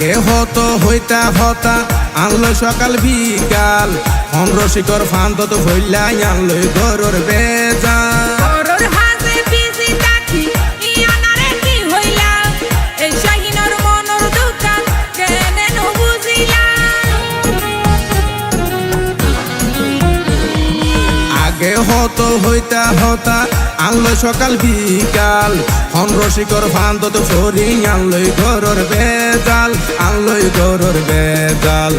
আগে হতো হইতা হতা আনলো সকাল বিকাল রসিকর ফান তো হইলাই আনলই গরুর বেজাল আগে হতো হইতা হতা আনলো সকাল বিকাল রসিকর ফান তো সরি আনলই গরুর বেজাল আনলই গরুর বেজাল।